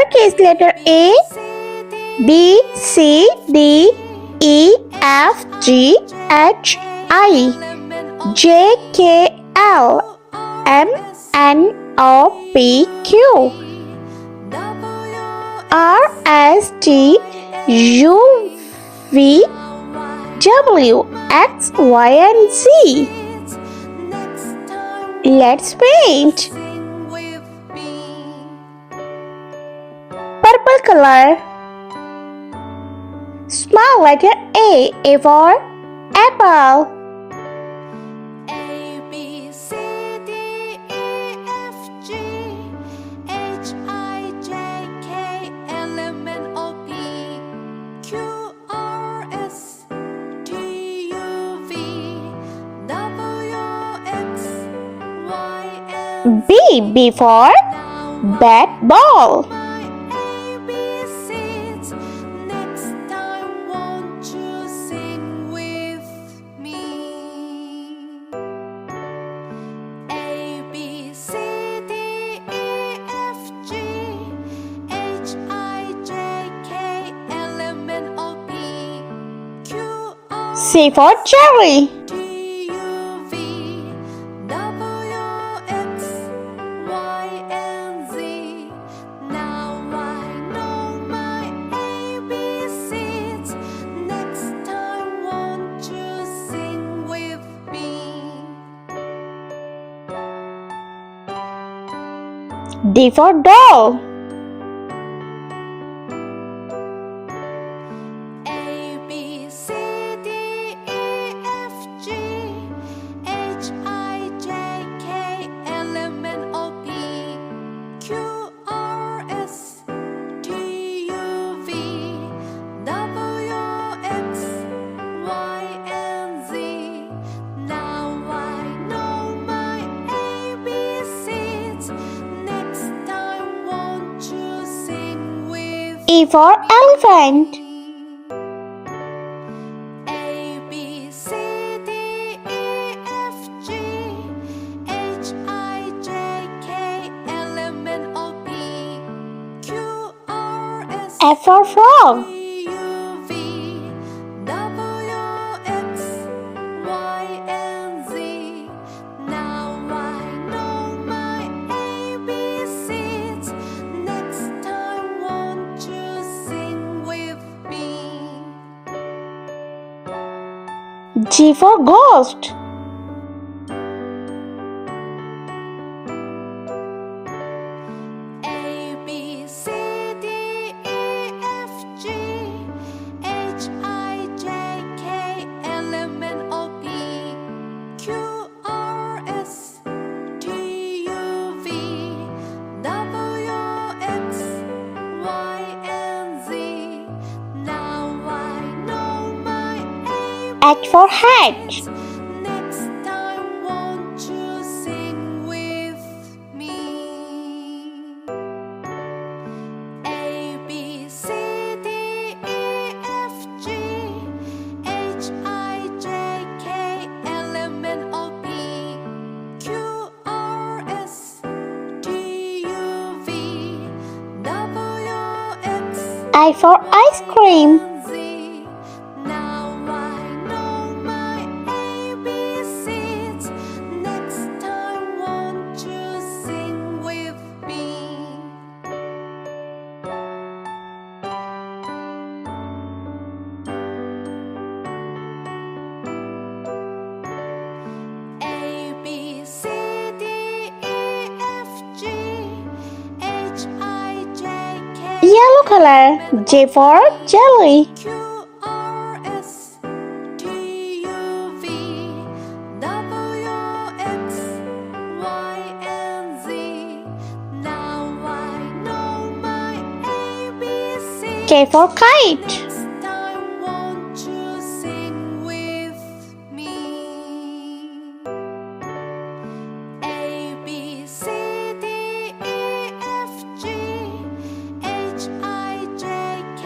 lowercase letter A, B, C, D, E, F, G, H, I, J, K, L, M, N, O, P, Q, R, S, T, U, V, W, X, Y, and Z. Let's paint. Purple color. Small letter A for apple. A, B, C, D, E, F, G, H, I, J, K, L, M, N, O, P, Q, R, S, T, U, V, W, X, Y, and B for bat ball. my ABCs. Next time, won't you sing with me? A, B, C, D, E, F, G, H, I, J, K, L, M, N, O, P, Q, R, C for cherry. T, U, V, W, X, Y, and Z. Now I know my ABCs. Next time, won't you sing with me? D for doll. A, B, C, D, E, F, G, H, I, J, K, L, M, N, O, P, Q, R, S, T, U, V, W, X, Y, and Z. Now I know my ABCs. Next time, won't you sing with E for elephant. A, B, C, D, E, F, G, H, I, J, K, L, M, N, O, P, Q, R, S, F for frog. T, U, V, W, X, Y, and Z. Now I know my ABCs. Next time, won't you sing with me? G for ghost. A, B, C, D, E, F, G, H, I, J, K, L, M, N, O, P, Q, R, S, T, U, V, W, X, Y, and Z. Now I know my H for hat. Next time, won't you sing with me? A, B, C, D, E, F, G, H, I, J, K, L, M, N, O, P, Q, R, S, T, U, V, W, X, I for ice cream. Z. Now I know my ABCs. Next time, won't you sing with me? A, B, C, D, E, F, G, H, I, J, K, Yellow color. J for jelly. Q, R, S, T, U, V, W, X, Y, and Z. Now I know my ABCs. K for kite. Next time, won't you sing with me? A, B, C, D, E, F, G, H, I, J, K,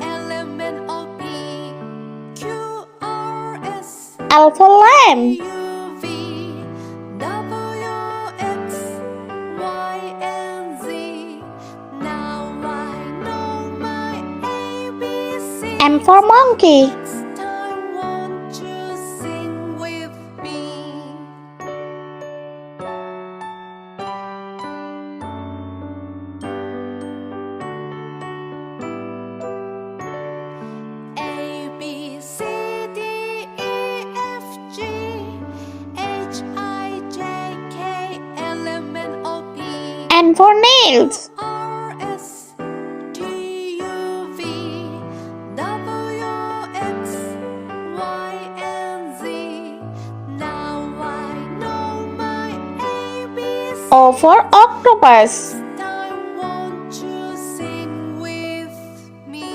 L, M, N, O, P, Q, R, S, L for lamb. U, V, W, X, Y, and Z. Now I M for monkey. Next time, won't you sing with me? A, B, C, D, E, F, G, H, I, J, K, L, M, N, O, P, N for nails. R, S, T, U, V, W, X, Y, and Z. Now I know my ABCs. O for octopus. Next time, won't you sing with me?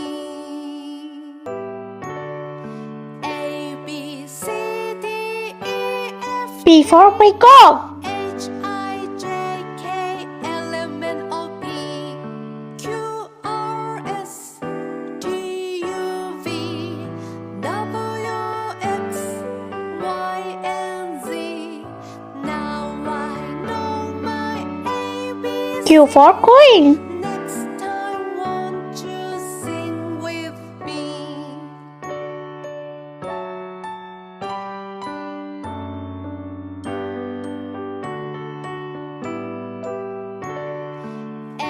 A, B, C, D, E, F, P for peacock. H, I, J, K, L, M, N, O, P, Q, R, S, T, U, V, W, X, Y, and Z. Now I know my ABCs. Q for queen. Next time, won't you sing with me?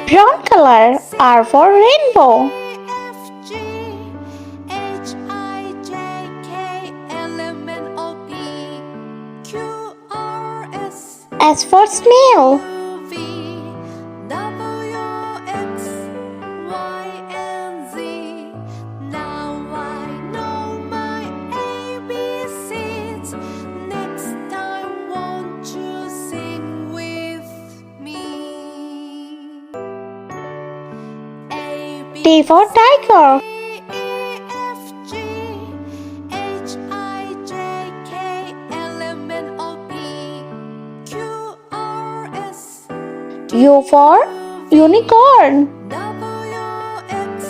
Brown color. R for rainbow. F, G, H, I, J, K, L, M, N, O, P, Q, R, S, S for snail. U, V, W, X, Y, and Z. Now I know my ABCs. Next time, won't you sing with me? A, B, T for tiger. E, F, G, H, I, J, K, L, M, N, O, P, Q, R, S, U for unicorn. W, X,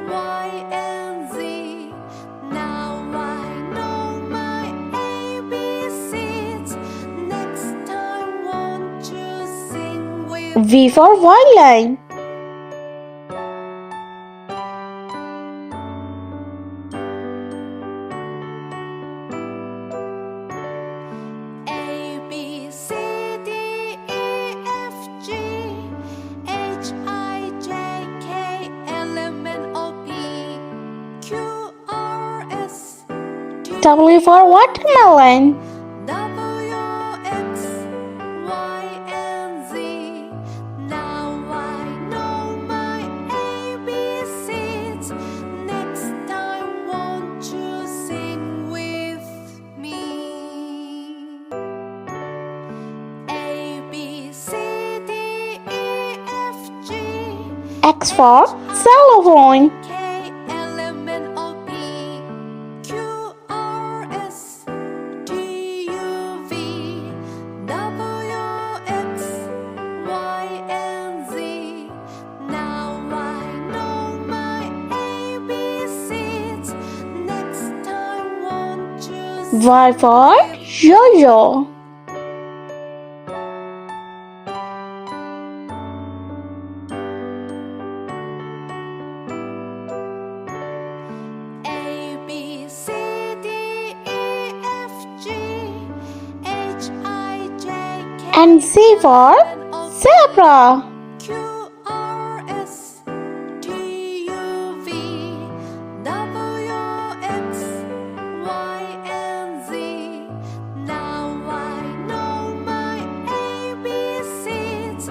Y, and Z. Now I know my ABCs. Next time, won't you sing with V for violin. A, B, C, D, E, F, G, H, I, J, K, L, M, N, O, P, Q, R, S, T, W for watermelon. W, X, Y, and Z. Now I know my ABCs. Next time, won't you sing with me? A, B, C, D, E, F, G, X for xylophone. K, L, M, N, O, P, Q, R, S, T, U, V, W, X, Y, and Z. Now I know my ABCs. Next time, won't you Y for yo-yo. A, B, C, D, E, F, G, H, I, J, K, And Z for L, M, N, O, P, zebra. Q, R, S, T, U, V, W, X, Y, and Z. Now I know my ABCs.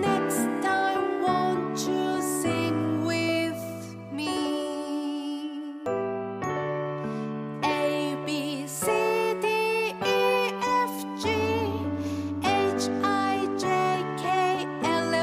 Next time, won't you sing with me? A, B, C, D, E, F, G, H, I, J, K, L,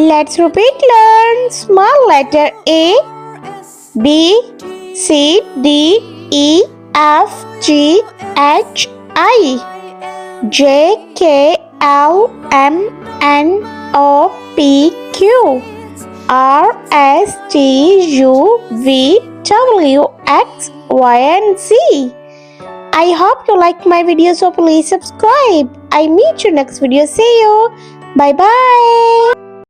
Let's repeat. Learn small letter A, B, C, D, E, F, G, H, I, J, K, L, M, N, O, P, Q, R, S, T, U, V, W, X, Y, and Z. I hope you like my video, so please subscribe. I meet you next video. See you. Bye bye.